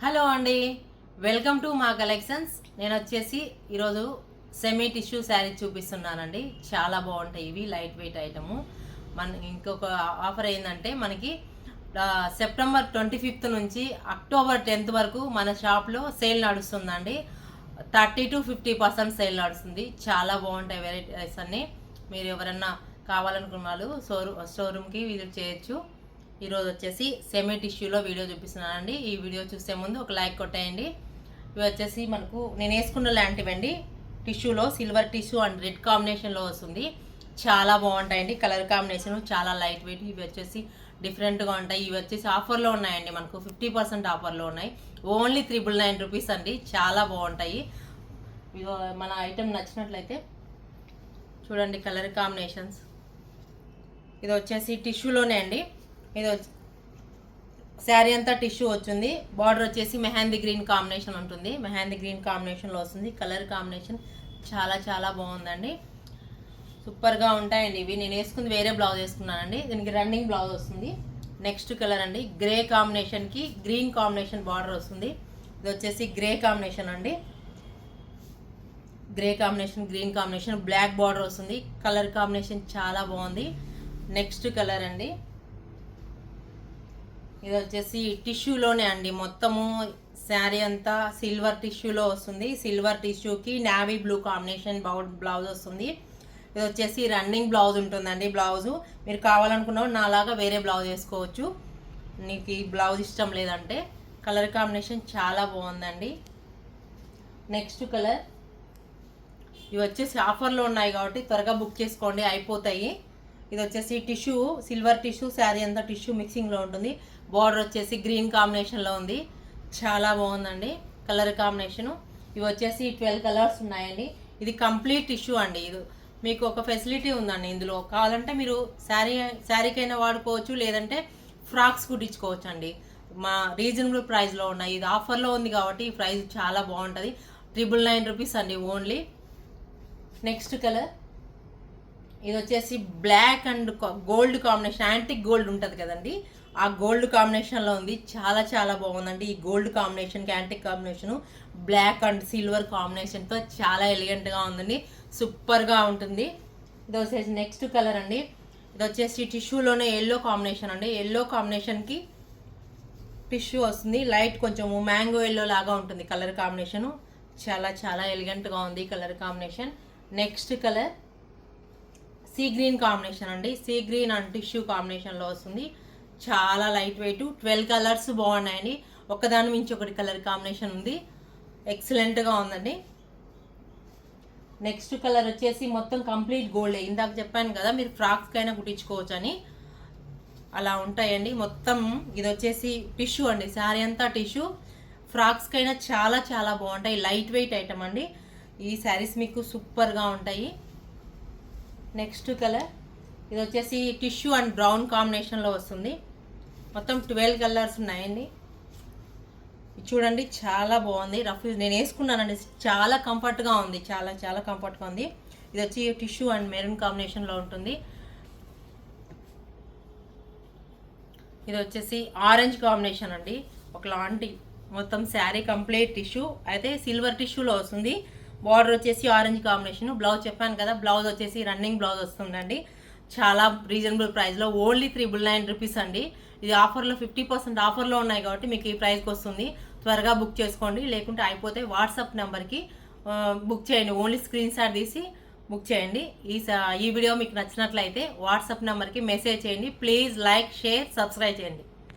Hello అండి, welcome to మా collections. నేను వచ్చేసి ఈరోజు సెమీ టిష్యూ శారీ చూపిస్తున్నానండి. చాలా బాగుంటాయి ఇవి, లైట్ వెయిట్ ఐటము. ఇంకొక ఆఫర్ ఏంటంటే మనకి సెప్టెంబర్ 25th నుంచి అక్టోబర్ 10th వరకు మన షాప్లో సేల్ నడుస్తుందండి. 30-50% సేల్ నడుస్తుంది. చాలా బాగుంటాయి వెరైటీస్ అన్నీ. మీరు ఎవరన్నా కావాలనుకున్న వాళ్ళు షోరూమ్కి విజిట్ చేయొచ్చు. ఈరోజు వచ్చేసి సెమీ టిష్యూలో వీడియో చూపిస్తున్నానండి. ఈ వీడియో చూసే ముందు ఒక లైక్ కొట్టేయండి. ఇవి వచ్చేసి మనకు నేను వేసుకున్న లాంటివండి. టిష్యూలో సిల్వర్ టిష్యూ అండ్ రెడ్ కాంబినేషన్లో వస్తుంది. చాలా బాగుంటాయండి. కలర్ కాంబినేషన్ చాలా లైట్ వెయిట్. ఇవి వచ్చేసి డిఫరెంట్గా ఉంటాయి. ఇవి వచ్చేసి ఆఫర్లో ఉన్నాయండి. మనకు 50% ఆఫర్లో ఉన్నాయి. ఓన్లీ 999 రూపీస్ అండి. చాలా బాగుంటాయి. మన ఐటెం నచ్చినట్లయితే చూడండి. కలర్ కాంబినేషన్స్ ఇది వచ్చేసి టిష్యూలోనే అండి. ఇది శారీ అంతా టిష్యూ వచ్చింది. బార్డర్ వచ్చేసి మెహందీ గ్రీన్ కాంబినేషన్ ఉంటుంది. మెహందీ గ్రీన్ కాంబినేషన్లో వస్తుంది. కలర్ కాంబినేషన్ చాలా చాలా బాగుందండి. సూపర్గా ఉంటాయండి ఇవి. నేను వేసుకుంది వేరే బ్లౌజ్ వేసుకున్నానండి. దీనికి రన్నింగ్ బ్లౌజ్ వస్తుంది. నెక్స్ట్ కలర్ అండి, గ్రే కాంబినేషన్కి గ్రీన్ కాంబినేషన్ బార్డర్ వస్తుంది. ఇది వచ్చేసి గ్రే కాంబినేషన్ అండి. Grey combination, green combination, black border వస్తుంది. కలర్ కాంబినేషన్ చాలా బాగుంది. నెక్స్ట్ కలర్ అండి, ఇది వచ్చేసి టిష్యూలోనే అండి. మొత్తము శారీ అంతా సిల్వర్ టిష్యూలో వస్తుంది. సిల్వర్ టిష్యూకి నావీ బ్లూ కాంబినేషన్ బ్లౌజ్ వస్తుంది. ఇది వచ్చేసి రన్నింగ్ బ్లౌజ్ ఉంటుందండి. బ్లౌజు మీరు కావాలనుకున్న నాలాగా వేరే బ్లౌజ్ వేసుకోవచ్చు. నీకు ఈ బ్లౌజ్ ఇష్టం లేదంటే. కలర్ కాంబినేషన్ చాలా బాగుందండి. నెక్స్ట్ కలర్, ఇవి వచ్చేసి ఆఫర్లో ఉన్నాయి కాబట్టి త్వరగా బుక్ చేసుకోండి, అయిపోతాయి. ఇది వచ్చేసి టిష్యూ, సిల్వర్ టిష్యూ, శారీ అంతా టిష్యూ మిక్సింగ్లో ఉంటుంది. బార్డర్ వచ్చేసి గ్రీన్ కాంబినేషన్లో ఉంది. చాలా బాగుందండి కలర్ కాంబినేషను. ఇవి వచ్చేసి 12 కలర్స్ ఉన్నాయండి. ఇది కంప్లీట్ టిష్యూ అండి. ఇది మీకు ఒక ఫెసిలిటీ ఉందండి ఇందులో. కావాలంటే మీరు శారీకైనా వాడుకోవచ్చు, లేదంటే ఫ్రాక్స్ కుట్టించుకోవచ్చు అండి. మా రీజనబుల్ ప్రైస్లో ఉన్నాయి. ఇది ఆఫర్లో ఉంది కాబట్టి ఈ ప్రైస్ చాలా బాగుంటుంది. 999 రూపీస్ అండి ఓన్లీ. నెక్స్ట్ కలర్, ఇది వచ్చేసి black and gold combination, antique gold ఉంటుంది కదండి, ఆ గోల్డ్ కాంబినేషన్లో ఉంది. చాలా చాలా బాగుందండి. ఈ గోల్డ్ కాంబినేషన్కి antique combination black and silver కాంబినేషన్తో చాలా ఎలిగెంట్గా ఉందండి. సూపర్గా ఉంటుంది. ఇది వచ్చేసి నెక్స్ట్ కలర్ అండి. ఇది వచ్చేసి టిష్యూలోనే ఎల్లో కాంబినేషన్ అండి. ఎల్లో కాంబినేషన్కి టిష్యూ వస్తుంది. లైట్ కొంచెం మ్యాంగో ఎల్లో లాగా ఉంటుంది కలర్ కాంబినేషను. చాలా చాలా ఎలిగెంట్గా ఉంది colour combination. Next colour sea green combination అండి. సీ గ్రీన్ అండ్ టిష్యూ కాంబినేషన్లో వస్తుంది. చాలా లైట్ వెయిట్. 12 కలర్స్ బాగున్నాయండి. ఒకదాని మించి ఒకటి కలర్ కాంబినేషన్ ఉంది. ఎక్సలెంట్గా ఉందండి. నెక్స్ట్ కలర్ వచ్చేసి మొత్తం కంప్లీట్ గోల్డ్. ఇందాక చెప్పాను కదా మీరు ఫ్రాక్స్కైనా కుట్టించుకోవచ్చు అని, అలా ఉంటాయండి. మొత్తం ఇది వచ్చేసి టిష్యూ అండి. శారీ అంతా టిష్యూ. ఫ్రాక్స్కైనా చాలా చాలా బాగుంటాయి. లైట్ వెయిట్ ఐటమ్ అండి. ఈ శారీస్ మీకు సూపర్గా ఉంటాయి. నెక్స్ట్ కలర్, ఇది వచ్చేసి టిష్యూ అండ్ బ్రౌన్ కాంబినేషన్లో వస్తుంది. మొత్తం 12 కలర్స్ ఉన్నాయండి. చూడండి చాలా బాగుంది. రఫ్ నేను వేసుకున్నానండి. చాలా కంఫర్ట్గా ఉంది. చాలా చాలా కంఫర్ట్గా ఉంది. ఇది వచ్చి టిష్యూ అండ్ మెరూన్ కాంబినేషన్లో ఉంటుంది. ఇది వచ్చేసి ఆరెంజ్ కాంబినేషన్ అండి. ఒకలాంటి మొత్తం శారీ కంప్లీట్ టిష్యూ అయితే సిల్వర్ టిష్యూలో వస్తుంది. బార్డర్ వచ్చేసి ఆరెంజ్ కాంబినేషన్. బ్లౌజ్ చెప్పాను కదా, బ్లౌజ్ వచ్చేసి రన్నింగ్ బ్లౌజ్ వస్తుందండి. చాలా రీజనబుల్ ప్రైస్లో ఓన్లీ 999 రూపీస్ అండి. ఇది ఆఫర్లో 50% ఆఫర్లో ఉన్నాయి కాబట్టి మీకు ఈ ప్రైస్కి వస్తుంది. త్వరగా బుక్ చేసుకోండి, లేకుంటే అయిపోతే వాట్సాప్ నెంబర్కి బుక్ చేయండి. ఓన్లీ స్క్రీన్ షాట్ తీసి బుక్ చేయండి. ఈ వీడియో మీకు నచ్చినట్లయితే వాట్సాప్ నెంబర్కి మెసేజ్ చేయండి. ప్లీజ్ లైక్, షేర్, సబ్స్క్రైబ్ చేయండి.